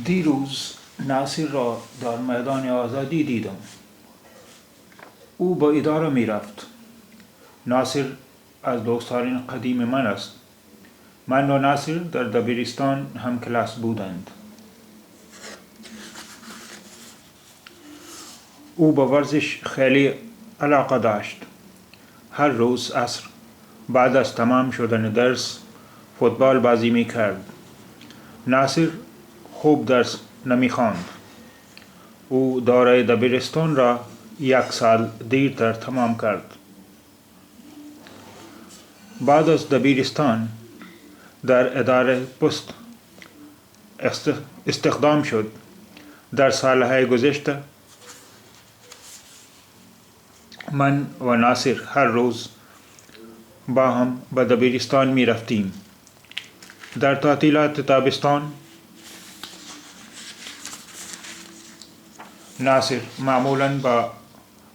دیروز ناصر را در میدان آزادی دیدم. او به اداره می رفت. ناصر از دوستان قدیم من است. من و ناصر در دبیرستان هم کلاس بودند. او به ورزش خیلی علاقه داشت. هر روز عصر بعد از تمام شدن درس فوتبال بازی می کرد. ناصر خوب درس نمی خواند. او دوره دبیرستان را 1 سال دیرتر تمام کرد. بعد از دبیرستان در اداره پست استخدام شد. در سالهای گذشته من و ناصر هر روز با هم به دبیرستان می رفتیم. در تعطیلات تابستان ناصر معمولاً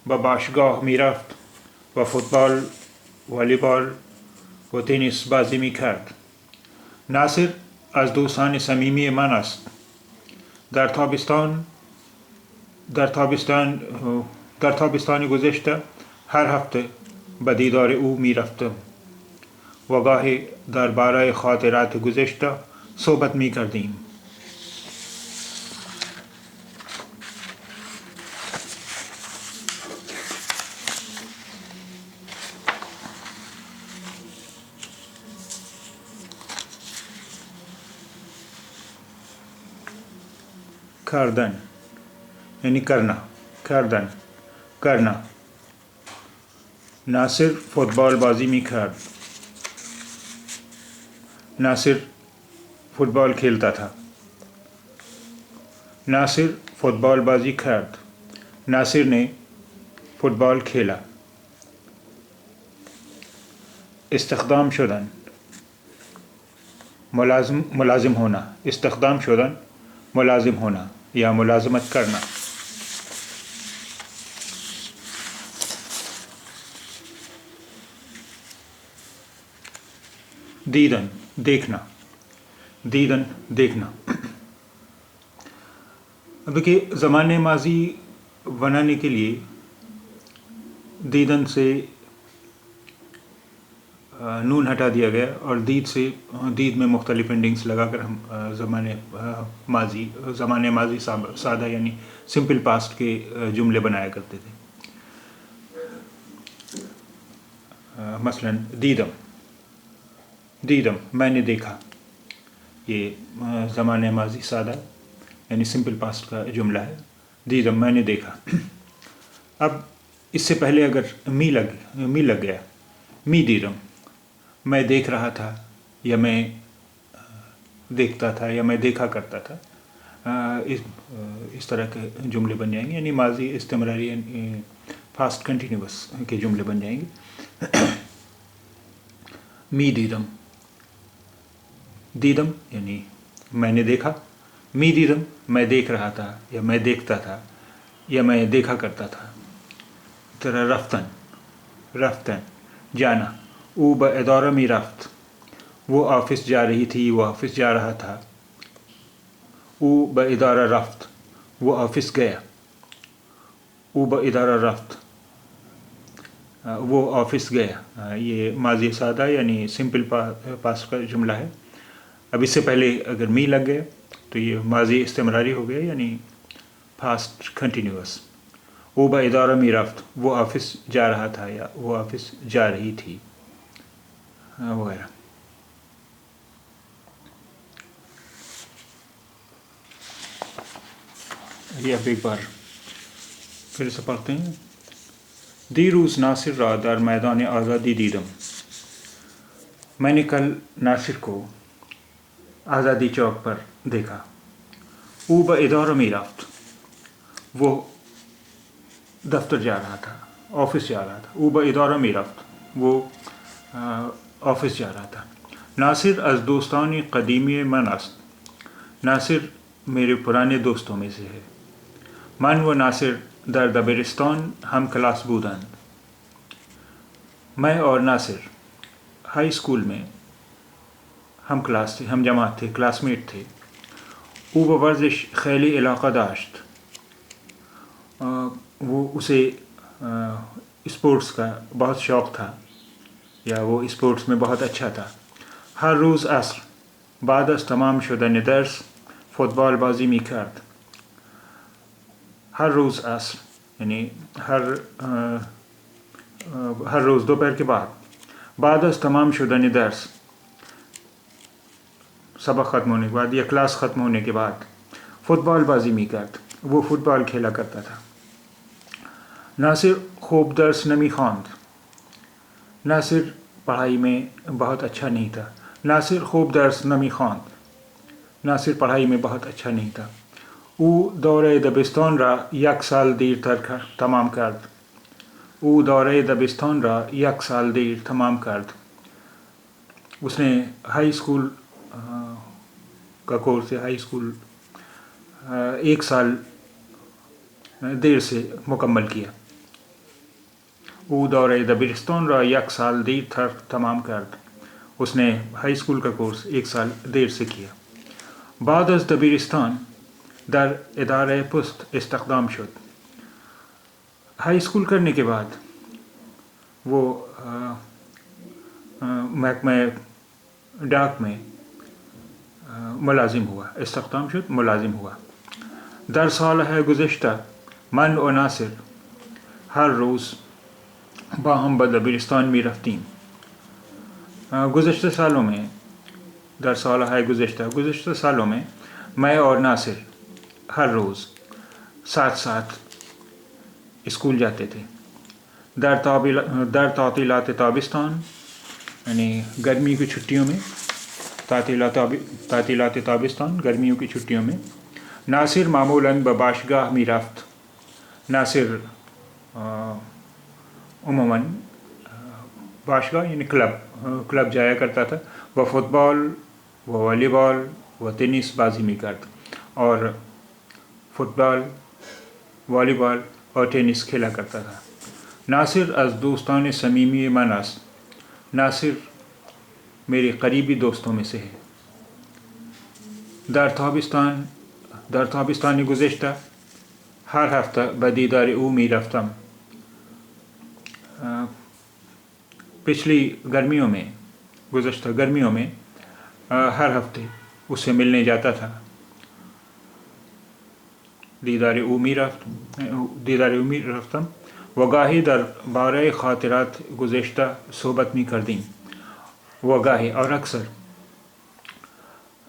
به باشگاه می رفت و فوتبال، والیبال و تنیس بازی می کرد. ناصر از دوستان صمیمی من است. در تابستان گذشته هر هفته به دیدار او می رفتم و گاهی درباره خاطرات گذشته صحبت می کردیم. کردن یعنی کرنا. ناصر فوتبال بازی می کرد. ناصر فوتبال کھیلتا تھا. ناصر فوتبال بازی کرد. ناصر نے فوتبال کھیلا. استخدام شدن ملازم ہونا. استخدام شدن ملازم ہونا یا ملازمت کرنا. دیدن دیکھنا. اب کہ زمانے ماضی بنانے کے لیے دیدن سے نون ہٹا دیا گیا اور دید میں مختلف اینڈنگس لگا کر ہم زمانے ماضی سادہ یعنی سمپل پاسٹ کے جملے بنایا کرتے تھے. مثلا دیدم میں نے دیکھا. یہ زمانے ماضی سادہ یعنی سمپل پاسٹ کا جملہ ہے. دیدم میں نے دیکھا. اب اس سے پہلے اگر می لگ گیا می دیدم میں دیکھ رہا تھا یا میں دیکھتا تھا یا میں دیکھا کرتا تھا. اس طرح کے جملے بن جائیں گے یعنی ماضی استمراری پاسٹ کنٹینیوس کے جملے بن جائیں گے. می دیدم یعنی میں نے دیکھا. می دیدم میں دیکھ رہا تھا یا میں دیکھتا تھا یا میں دیکھا کرتا تھا. طرح رفتن جانا. او با اداره می رفت. وہ آفس جا رہی تھی وہ آفس جا رہا تھا. او با اداره رفت. وہ آفس گیا. او با اداره رفت. وہ آفس گیا. یہ ماضی سادہ یعنی سمپل پاسٹ کا جملہ ہے. اب اس سے پہلے اگر می لگ گیا تو یہ ماضی استمراری ہو گیا یعنی پاسٹ کنٹینیوس. او با اداره می رفت. وہ آفس جا رہا تھا یا وہ آفس جا رہی تھی وغیرہ. یہ اب ایک بار پھر سے پڑھتے ہیں. دیروز ناصر را در میدان آزادی دیدم. میں نے کل ناصر کو آزادی چوک پر دیکھا. او با اداره می رفت. وہ دفتر جا رہا تھا آفس جا رہا تھا. او با اداره می رفت. وہ آفس جا رہا تھا. ناصر از دوستان قدیمی من است. ناصر میرے پرانے دوستوں میں سے ہے. من و ناصر در دبیرستان ہم کلاس بودند. میں اور ناصر ہائی اسکول میں ہم کلاس تھے، ہم جماعت تھے، کلاس میٹ تھے. او به ورزش خیلی علاقه داشت. وہ اسے اسپورٹس کا بہت شوق تھا یا وہ اسپورٹس میں بہت اچھا تھا. ہر روز عصر بعد از تمام شدن درس فوتبال بازی میکرد. ہر روز عصر یعنی ہر روز دوپہر کے بعد از تمام شدن درس سبق ختم ہونے کے بعد یا کلاس ختم ہونے کے بعد فٹبال بازی میکرد. وہ فٹ بال کھیلا کرتا تھا. ناصر خوب درس نمی خواند. ناصر پڑھائی میں بہت اچھا نہیں تھا. ناصر خوب درس نمی خواند. ناصر پڑھائی میں بہت اچھا نہیں تھا. او دوره دبستان را 1 سال دیرتر تمام کرد. او دوره دبستان را 1 سال دیر تمام کرد. اس نے ہائی اسکول کا کورس ہائی اسکول 1 سال دیر سے مکمل کیا. او دوره دبیرستان را 1 سال دیرتر تمام کرد. اس نے ہائی اسکول کا کورس 1 سال دیر سے کیا. بعد از دبیرستان در اداره پست استخدام شد. ہائی اسکول کرنے کے بعد وہ محکمہ ڈاک میں ملازم ہوا. استخدام شد ملازم ہوا. در سالهای گذشته من و ناصر ہر روز با ہم به دبیرستان می رفتیم. گزشتہ سالوں میں در سالهای گزشتہ سالوں میں میں اور ناصر ہر روز ساتھ اسکول جاتے تھے. در تعطیلات تابستان یعنی گرمی کی چھٹیوں میں تعطیلات تابستان گرمیوں کی چھٹیوں میں ناصر معمولاً به باشگاه می رفت. ناصر عموماً باشگاہ یعنی کلب جایا کرتا تھا. وہ فٹ بال و والی بال و تنس بازی می کرد اور فٹ بال والی بال اور ٹینس کھیلا کرتا تھا. ناصر از دوستان صمیمی من است. ناصر میرے قریبی دوستوں میں سے ہے. در تابستان گذشته ہر ہفته به دیدار او می رفتم. پچھلی گرمیوں میں گزشتہ گرمیوں میں ہر ہفتے اس سے ملنے جاتا تھا. دیدار او می رفتم و گاهی در باره خاطرات گذشته صحبت می کردیم. و گاهی اور اکثر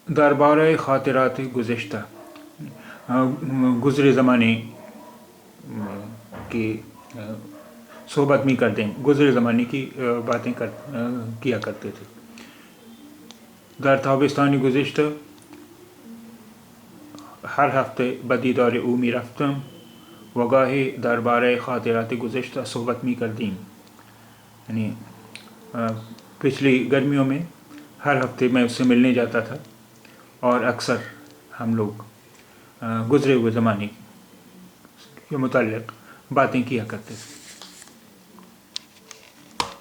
در باره خاطرات گذشته گزرے زمانے کی صحبت می کرتے ہیں. گزرے زمانے کی باتیں کیا کرتے تھے. در تابستان گذشته ہر ہفته به دیدار او می رفتم و گاهی درباره خاطرات گذشته صحبت می کردیم. یعنی پچھلی گرمیوں میں ہر ہفتے میں اس سے ملنے جاتا تھا اور اکثر ہم لوگ گزرے ہوئے زمانے کے متعلق باتیں کیا کرتے تھے.